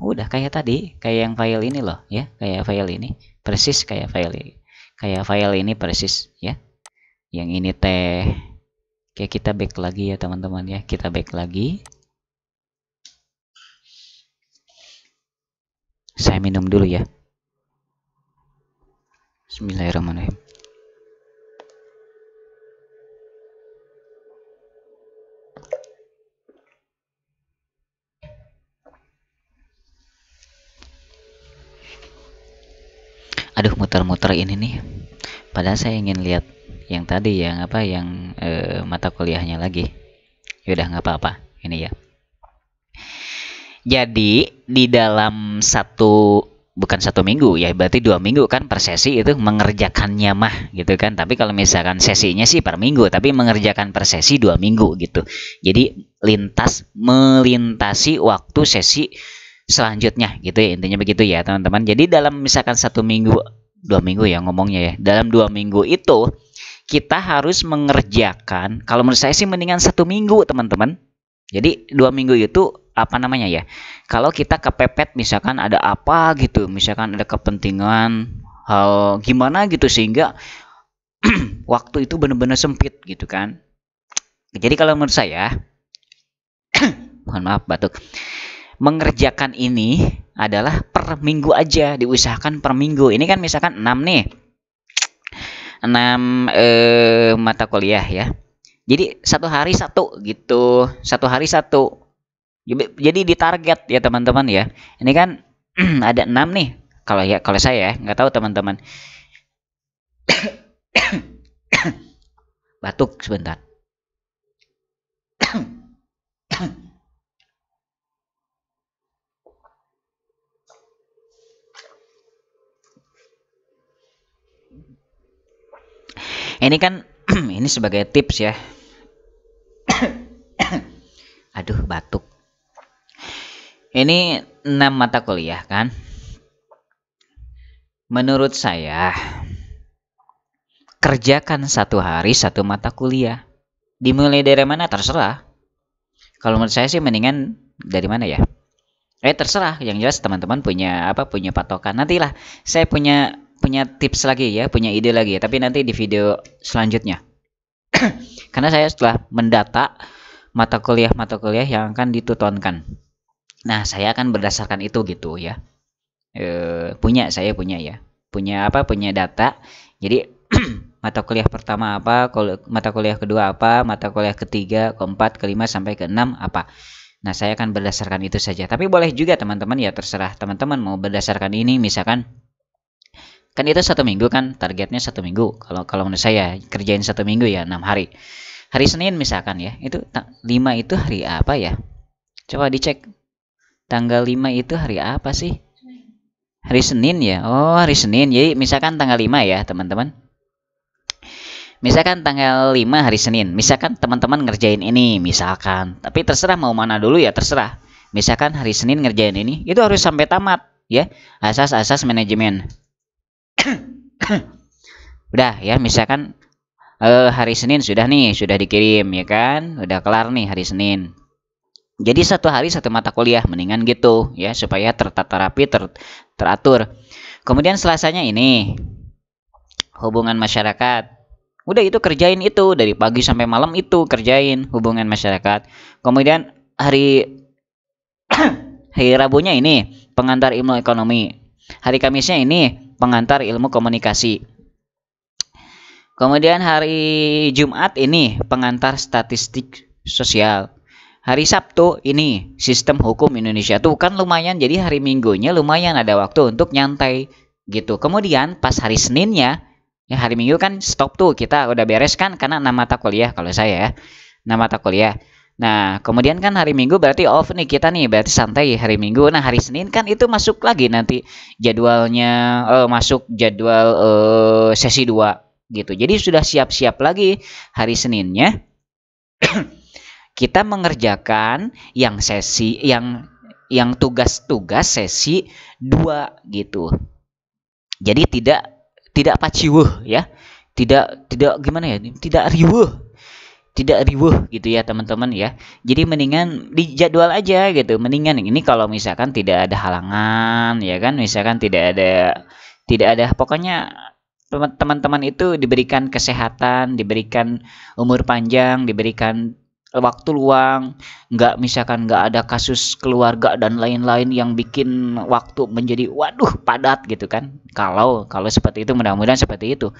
Udah kayak tadi, kayak yang file ini loh ya, kayak file ini. Persis kayak file ini. Kayak file ini persis ya. Yang ini teh. Kayak kita back lagi ya teman-teman ya. Kita back lagi. Saya minum dulu ya. Bismillahirrahmanirrahim. Aduh, muter-muter ini nih. Padahal saya ingin lihat yang tadi yang apa yang mata kuliahnya lagi. Yaudah nggak apa-apa ini ya. Jadi di dalam bukan 1 minggu ya, berarti 2 minggu kan per sesi itu mengerjakannya mah gitu kan. Tapi kalau misalkan sesinya sih per minggu, tapi mengerjakan per sesi 2 minggu gitu. Jadi melintasi waktu sesi selanjutnya gitu ya, intinya begitu ya teman-teman. Jadi dalam misalkan 1 minggu 2 minggu ya ngomongnya ya, dalam 2 minggu itu kita harus mengerjakan, kalau menurut saya sih mendingan 1 minggu teman-teman. Jadi 2 minggu itu apa namanya ya, kalau kita kepepet misalkan ada apa gitu, misalkan ada kepentingan hal gimana gitu sehingga waktu itu benar-benar sempit gitu kan. Jadi kalau menurut saya mohon maaf batuk, mengerjakan ini adalah per minggu aja, diusahakan per minggu. Ini kan misalkan 6 nih, 6 mata kuliah ya. Jadi 1 hari 1 gitu, 1 hari 1. Jadi ditarget ya teman-teman ya. Ini kan ada 6 nih. Kalau saya ya, nggak tahu teman-teman. batuk sebentar. Ini kan ini sebagai tips ya. Aduh, batuk. Ini 6 mata kuliah kan. Menurut saya, kerjakan satu hari satu mata kuliah. Dimulai dari mana terserah. Kalau menurut saya sih mendingan dari mana ya? Terserah. Yang jelas teman-teman punya punya patokan. Nantilah saya punya tips lagi ya, punya ide lagi ya. Tapi nanti di video selanjutnya. Karena saya setelah mendata mata kuliah yang akan ditutonkan. Nah, saya akan berdasarkan itu gitu ya. Saya punya ya. Punya data. Jadi mata kuliah pertama apa, mata kuliah kedua apa, mata kuliah ketiga, keempat, kelima sampai keenam apa. Nah, saya akan berdasarkan itu saja. Tapi boleh juga teman-teman ya, terserah teman-teman mau berdasarkan ini. Misalkan kan itu 1 minggu kan, targetnya 1 minggu. Kalau menurut saya kerjain 1 minggu ya 6 hari. Hari Senin misalkan ya, itu 5 itu hari apa ya? Coba dicek. Tanggal 5 itu hari apa sih? Hari Senin ya. Oh, hari Senin. Jadi misalkan tanggal 5 ya, teman-teman. Misalkan tanggal 5 hari Senin. Misalkan teman-teman ngerjain ini, misalkan. Tapi terserah mau mana dulu ya, terserah. Misalkan hari Senin ngerjain ini, itu harus sampai tamat ya. Asas-asas manajemen. Udah ya, misalkan hari Senin sudah dikirim ya kan. Udah kelar nih hari Senin. Jadi 1 hari 1 mata kuliah, mendingan gitu ya, supaya tertata rapi, teratur. Kemudian Selasanya ini hubungan masyarakat. Udah itu kerjain itu dari pagi sampai malam, itu kerjain hubungan masyarakat. Kemudian hari Rabunya ini pengantar ilmu ekonomi. Hari Kamisnya ini pengantar ilmu komunikasi. Kemudian hari Jumat ini pengantar statistik sosial. Hari Sabtu ini sistem hukum Indonesia. Tuh kan lumayan, jadi hari Minggunya lumayan ada waktu untuk nyantai gitu. Kemudian pas hari Seninnya, ya hari Minggu kan stop tuh, kita udah beres kan karena 6 mata kuliah kalau saya ya. 6 mata kuliah. Nah, kemudian kan hari Minggu berarti off nih kita nih, berarti santai hari Minggu. Nah, hari Senin kan itu masuk lagi nanti jadwalnya, masuk jadwal sesi 2 gitu. Jadi sudah siap-siap lagi hari Seninnya. Kita mengerjakan yang sesi yang tugas-tugas sesi 2 gitu. Jadi tidak paciwuh ya. Tidak gimana ya? Tidak riwuh gitu ya, teman-teman ya. Jadi mendingan di jadwal aja gitu. Mendingan ini kalau misalkan tidak ada halangan ya kan, misalkan tidak ada pokoknya teman-teman itu diberikan kesehatan, diberikan umur panjang, diberikan waktu luang, misalkan nggak ada kasus keluarga dan lain-lain yang bikin waktu menjadi waduh padat gitu kan. Kalau seperti itu, mudah-mudahan seperti itu,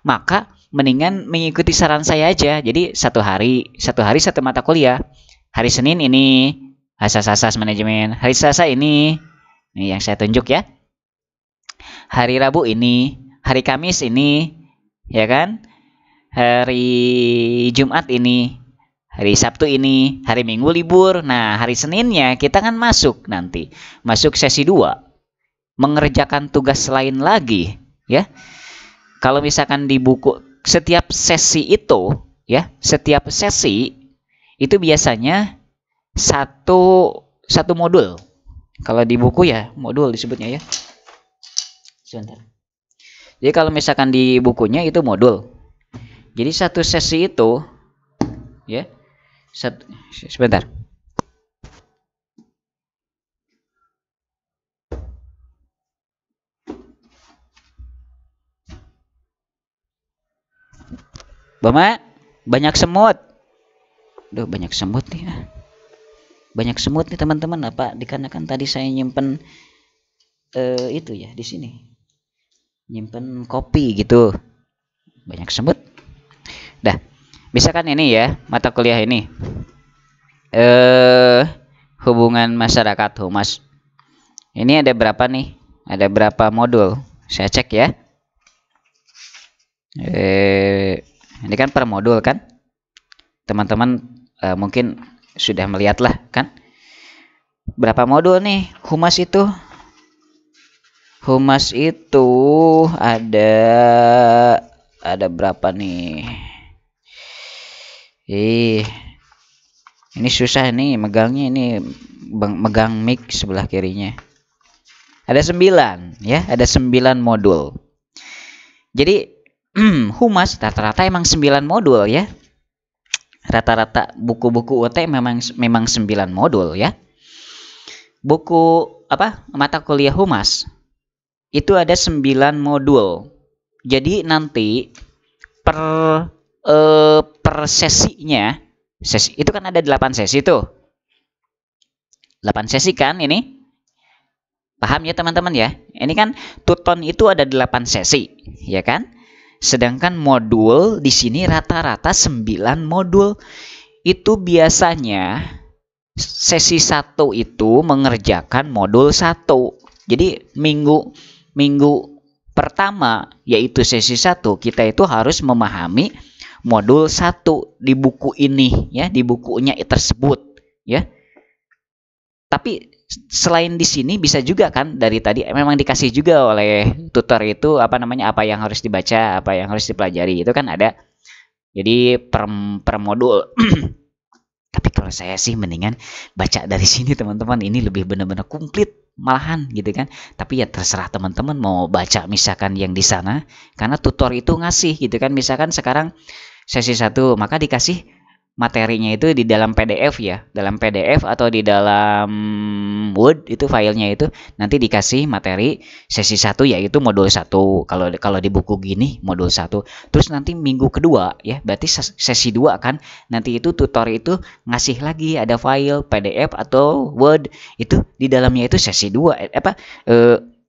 maka mendingan mengikuti saran saya aja. Jadi 1 hari 1 mata kuliah. Hari Senin ini asas-asas manajemen, hari Selasa ini yang saya tunjuk ya, hari Rabu ini, hari Kamis ini ya kan, hari Jumat ini, hari Sabtu ini, hari Minggu libur. Nah, hari Seninnya kita kan masuk sesi 2, mengerjakan tugas lain lagi ya. Kalau misalkan di buku setiap sesi itu itu biasanya satu modul. Kalau di buku ya modul disebutnya ya. Sebentar. Jadi kalau misalkan di bukunya itu modul. Jadi satu sesi itu ya, sebentar. Bama, banyak semut. Duh, banyak semut nih. Banyak semut nih teman-teman. Apa dikarenakan tadi saya nyimpen itu ya di sini. Nyimpen kopi gitu. Banyak semut. Dah. Misalkan ini ya, mata kuliah ini. Hubungan masyarakat, humas. Ini ada berapa nih? Ada berapa modul? Saya cek ya. Ini kan per modul kan. Teman-teman mungkin sudah melihat lah kan. Berapa modul nih Humas itu? Humas itu ada berapa nih? Ini susah nih megangnya, ini megang mic sebelah kirinya. Ada 9 ya, ada 9 modul. Jadi Humas rata-rata emang 9 modul ya. Rata-rata buku-buku UT memang 9 modul ya. Buku mata kuliah Humas itu ada 9 modul. Jadi nanti per sesinya, itu kan ada 8 sesi tuh. 8 sesi kan ini? Paham ya teman-teman ya? Ini kan tuton itu ada 8 sesi, ya kan? Sedangkan modul di sini rata-rata 9 modul. Itu biasanya sesi 1 itu mengerjakan modul 1. Jadi minggu pertama yaitu sesi 1 kita itu harus memahami modul 1 di buku ini ya, di bukunya tersebut ya. Tapi selain di sini bisa juga kan, dari tadi memang dikasih juga oleh tutor itu apa yang harus dibaca, apa yang harus dipelajari, itu kan ada. Jadi per modul. Tapi kalau saya sih mendingan baca dari sini teman-teman, ini lebih benar-benar komplit malahan gitu kan. Tapi ya terserah teman-teman mau baca misalkan yang di sana, karena tutor itu ngasih gitu kan. Misalkan sekarang sesi 1 maka dikasih materinya itu di dalam PDF ya, dalam PDF atau di dalam Word, itu filenya itu nanti dikasih materi sesi 1 yaitu modul 1. Kalau di buku gini modul 1. Terus nanti minggu kedua ya, berarti sesi 2 kan. Nanti itu tutor itu ngasih lagi ada file PDF atau Word, itu di dalamnya itu sesi 2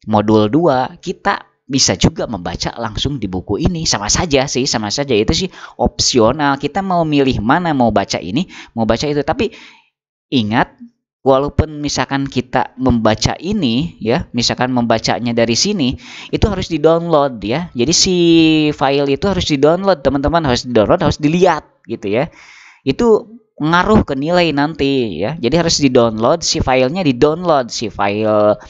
modul 2. Kita bisa juga membaca langsung di buku ini, sama saja itu sih opsional. Kita mau milih mana, mau baca ini, mau baca itu. Tapi ingat, walaupun misalkan kita membaca ini ya, misalkan membacanya dari sini, itu harus di-download ya. Jadi si file itu harus di-download, teman-teman, harus di-download, harus dilihat gitu ya. Itu ngaruh ke nilai nanti ya. Jadi harus di-download, si filenya di-download, si file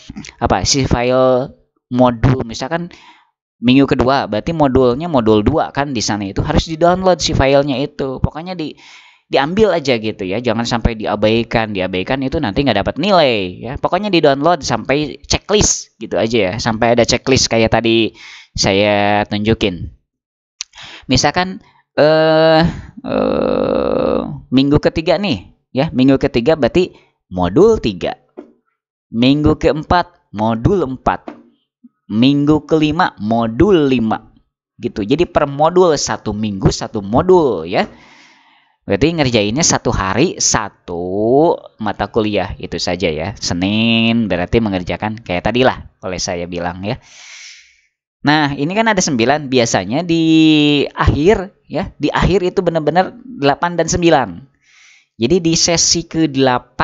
modul, misalkan minggu kedua berarti modulnya modul 2 kan, di sana itu harus di-download si filenya itu. Pokoknya diambil aja gitu ya, jangan sampai diabaikan itu nanti nggak dapat nilai ya. Pokoknya di-download sampai checklist gitu aja ya, sampai ada checklist kayak tadi saya tunjukin. Misalkan minggu ketiga nih ya, minggu ketiga berarti modul 3, minggu keempat modul 4, minggu kelima modul 5 gitu. Jadi per modul 1 minggu 1 modul ya. Berarti ngerjainnya 1 hari 1 mata kuliah itu saja ya. Senin berarti mengerjakan kayak tadi lah oleh saya bilang ya. Nah ini kan ada 9, biasanya di akhir ya, di akhir itu benar-benar 8 dan 9. Jadi di sesi ke-8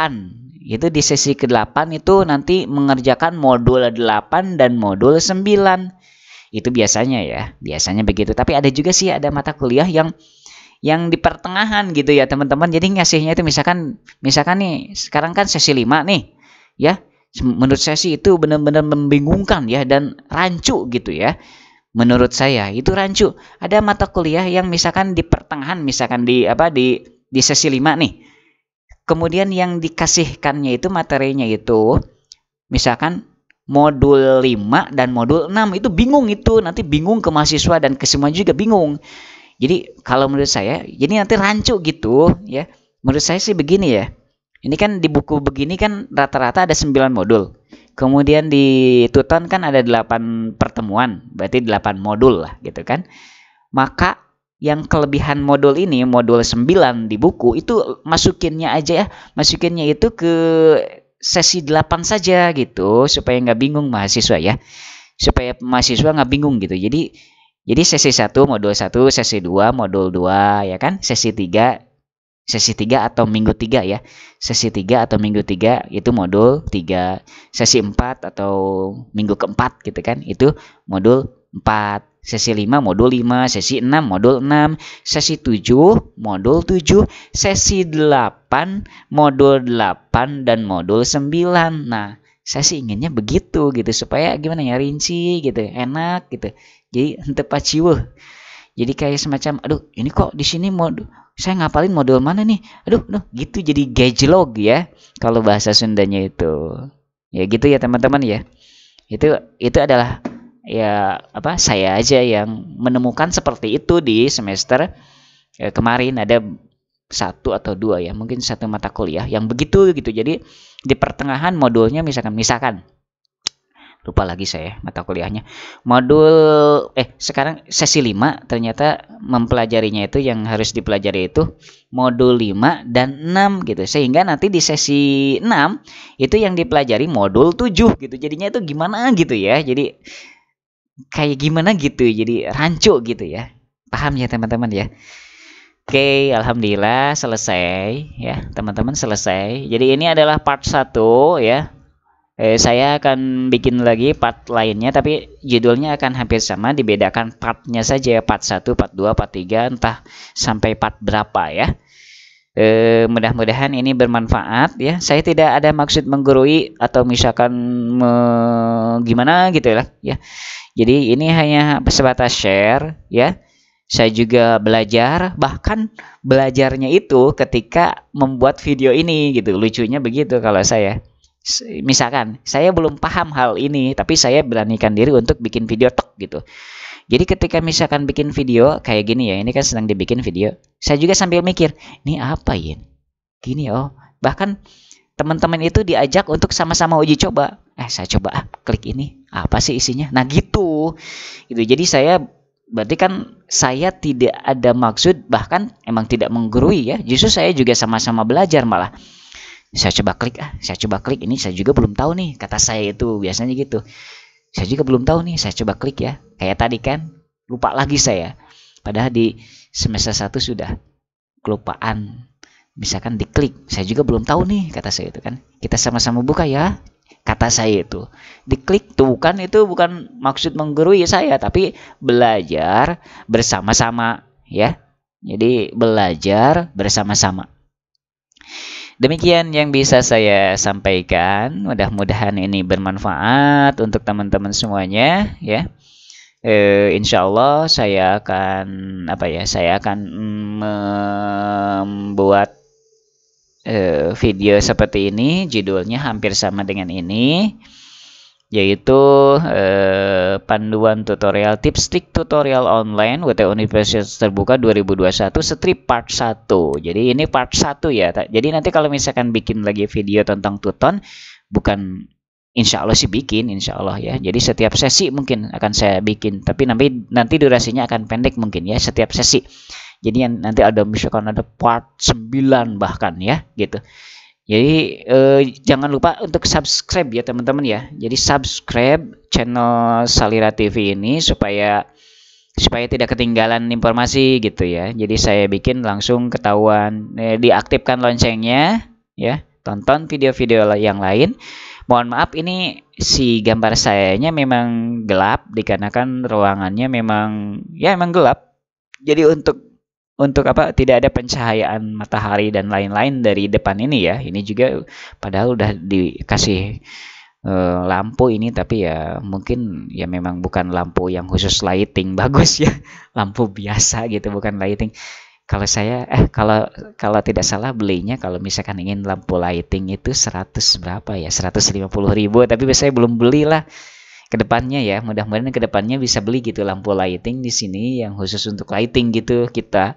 itu, di sesi ke-8 itu nanti mengerjakan modul 8 dan modul 9. Itu biasanya ya, biasanya begitu. Tapi ada juga sih, ada mata kuliah yang di pertengahan gitu ya teman-teman. Jadi ngasihnya itu misalkan nih sekarang kan sesi 5 nih ya. Menurut saya sih itu benar-benar membingungkan ya, dan rancu gitu ya. Menurut saya itu rancu. Ada mata kuliah yang misalkan di pertengahan, misalkan di sesi 5 nih. Kemudian yang dikasihkannya itu materinya itu misalkan modul 5 dan modul 6, itu bingung itu. Nanti bingung ke mahasiswa dan ke semua juga bingung. Jadi kalau menurut saya, jadi nanti rancu gitu ya. Menurut saya sih begini ya. Ini kan di buku begini kan rata-rata ada 9 modul. Kemudian di tuton kan ada 8 pertemuan, berarti 8 modul lah gitu kan. Maka yang kelebihan modul ini, modul 9 di buku itu masukinnya aja ya, masukinnya itu ke sesi 8 saja gitu, supaya nggak bingung mahasiswa ya, supaya mahasiswa nggak bingung gitu. Jadi sesi 1 modul 1, sesi 2 modul 2 ya kan, sesi 3 atau minggu 3 ya, sesi 3 atau minggu 3 itu modul 3, sesi 4 atau minggu keempat gitu kan, itu modul 4, sesi 5 modul 5, sesi 6 modul 6, sesi 7 modul 7, sesi 8 modul 8 dan modul 9. Nah, saya sih inginnya begitu gitu supaya gimana ya, rinci gitu, enak gitu. Jadi tepat ciweuh. Jadi kayak semacam aduh ini kok di sini modul saya ngapalin modul mana nih? Aduh gitu jadi gejlog ya kalau bahasa Sundanya itu. Ya gitu ya teman-teman ya. Itu adalah ya apa saya aja yang menemukan seperti itu di semester kemarin. Ada satu atau dua ya, mungkin satu mata kuliah yang begitu gitu. Jadi di pertengahan modulnya misalkan lupa lagi saya mata kuliahnya. Modul sekarang sesi 5 ternyata mempelajarinya itu yang harus dipelajari itu modul 5 dan 6 gitu. Sehingga nanti di sesi 6 itu yang dipelajari modul 7 gitu. Jadinya itu gimana gitu ya. Jadi kayak gimana gitu. Jadi rancu gitu ya. Paham ya teman-teman ya. Oke, alhamdulillah selesai ya, teman-teman selesai. Jadi ini adalah part 1 ya. Saya akan bikin lagi part lainnya tapi judulnya akan hampir sama, dibedakan partnya saja, part 1, part 2, part 3, entah sampai part berapa ya. Mudah-mudahan ini bermanfaat ya. Saya tidak ada maksud menggurui atau misalkan gimana gitu ya. Jadi ini hanya sebatas share ya. Saya juga belajar, bahkan belajarnya itu ketika membuat video ini gitu. Lucunya begitu kalau saya. Misalkan saya belum paham hal ini, tapi saya beranikan diri untuk bikin video tok gitu. Jadi ketika misalkan bikin video kayak gini ya, ini kan sedang dibikin video. Saya juga sambil mikir, ini apa ya? Gini oh. Bahkan teman-teman itu diajak untuk sama-sama uji coba. Saya coba klik ini, apa sih isinya? Nah gitu. Jadi saya berarti kan saya tidak ada maksud, bahkan emang tidak menggurui ya. Justru saya juga sama-sama belajar malah. Saya coba klik ini, saya juga belum tahu nih, kata saya itu biasanya gitu. Saya juga belum tahu nih, saya coba klik ya. Kayak tadi kan, lupa lagi saya. Padahal di semester 1 sudah kelupaan. Misalkan diklik, saya juga belum tahu nih, kata saya itu kan. Kita sama-sama buka ya. Kata saya itu diklik tuh kan, itu bukan maksud menggurui saya tapi belajar bersama-sama ya. Jadi belajar bersama-sama. Demikian yang bisa saya sampaikan. Mudah-mudahan ini bermanfaat untuk teman-teman semuanya ya. Insya Allah saya akan saya akan membuat video seperti ini, judulnya hampir sama dengan ini, yaitu panduan tutorial tips trik tutorial online WT Universitas Terbuka 2021 strip part 1. Jadi ini part 1 ya. Jadi nanti kalau misalkan bikin lagi video tentang tuton, bukan insya Allah sih bikin, insya Allah ya. Jadi setiap sesi mungkin akan saya bikin, tapi nanti durasinya akan pendek mungkin ya setiap sesi. Jadi nanti ada misalkan ada part 9 bahkan ya gitu. Jadi jangan lupa untuk subscribe ya teman-teman ya. Jadi subscribe channel Salira TV ini supaya tidak ketinggalan informasi gitu ya. Jadi saya bikin langsung ketahuan, diaktifkan loncengnya ya. Tonton video-video yang lain. Mohon maaf ini si gambar sayanya memang gelap dikarenakan ruangannya memang gelap. Jadi untuk tidak ada pencahayaan matahari dan lain-lain dari depan ini ya. Ini juga padahal udah dikasih lampu ini, tapi ya mungkin ya memang bukan lampu yang khusus lighting bagus ya. Lampu biasa gitu, bukan lighting. Kalau saya kalau tidak salah belinya kalau misalkan ingin lampu lighting itu 100 berapa ya? 150.000, tapi saya belum beli lah. Kedepannya ya, mudah-mudahan kedepannya bisa beli gitu lampu lighting di sini yang khusus untuk lighting gitu. Kita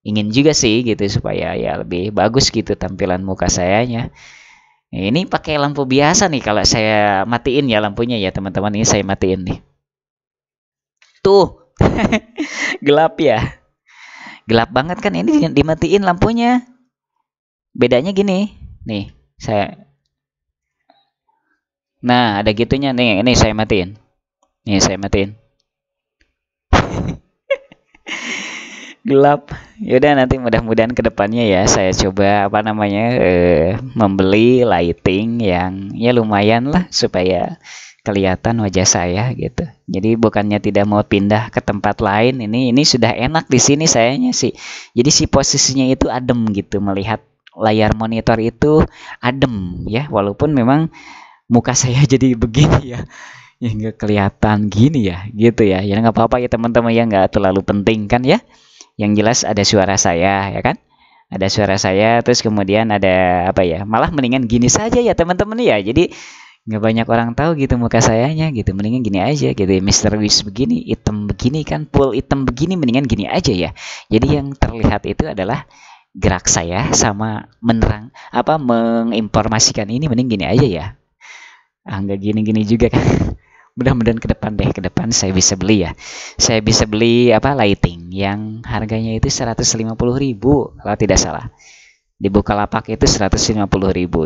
ingin juga sih gitu supaya ya lebih bagus gitu tampilan muka sayanya. Ini pakai lampu biasa nih, kalau saya matiin ya lampunya ya teman-teman, ini saya matiin nih. Tuh gelap ya, gelap banget kan, ini dimatiin lampunya. Bedanya gini nih, nah ada gitunya nih, ini saya matiin. Nih saya matiin. Gelap. Yaudah nanti mudah-mudahan kedepannya ya saya coba membeli lighting yang ya lumayan lah supaya kelihatan wajah saya gitu. Jadi bukannya tidak mau pindah ke tempat lain, ini sudah enak di sini sayanya sih. Jadi si posisinya itu adem gitu, melihat layar monitor itu adem ya, walaupun memang muka saya jadi begini ya. Ya nggak kelihatan gini ya, gitu ya. Ya nggak apa-apa ya teman-teman ya, nggak terlalu penting kan ya. Yang jelas ada suara saya ya kan. Ada suara saya, terus kemudian ada apa ya? Malah mendingan gini saja ya teman-teman ya. Jadi nggak banyak orang tahu gitu muka sayanya gitu, mendingan gini aja gitu ya, Mr. Wish begini, hitam begini kan, full hitam begini, mendingan gini aja ya. Jadi yang terlihat itu adalah gerak saya sama menerang apa menginformasikan ini, mending gini aja ya. Nggak gini-gini juga kan. Mudah-mudahan ke depan deh, ke depan saya bisa beli ya. Saya bisa beli apa lighting yang harganya itu 150.000 kalau tidak salah. Di Bukalapak itu 150.000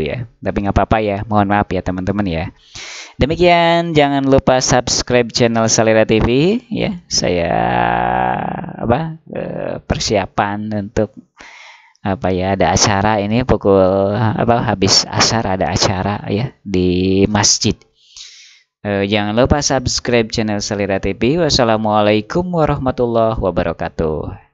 ya. Tapi nggak apa-apa ya, mohon maaf ya teman-teman ya. Demikian, jangan lupa subscribe channel Salera TV ya. Saya persiapan untuk apa ya, ada acara ini pukul habis asar ada acara ya di masjid. Jangan lupa subscribe channel Salera TV. Wassalamualaikum warahmatullahi wabarakatuh.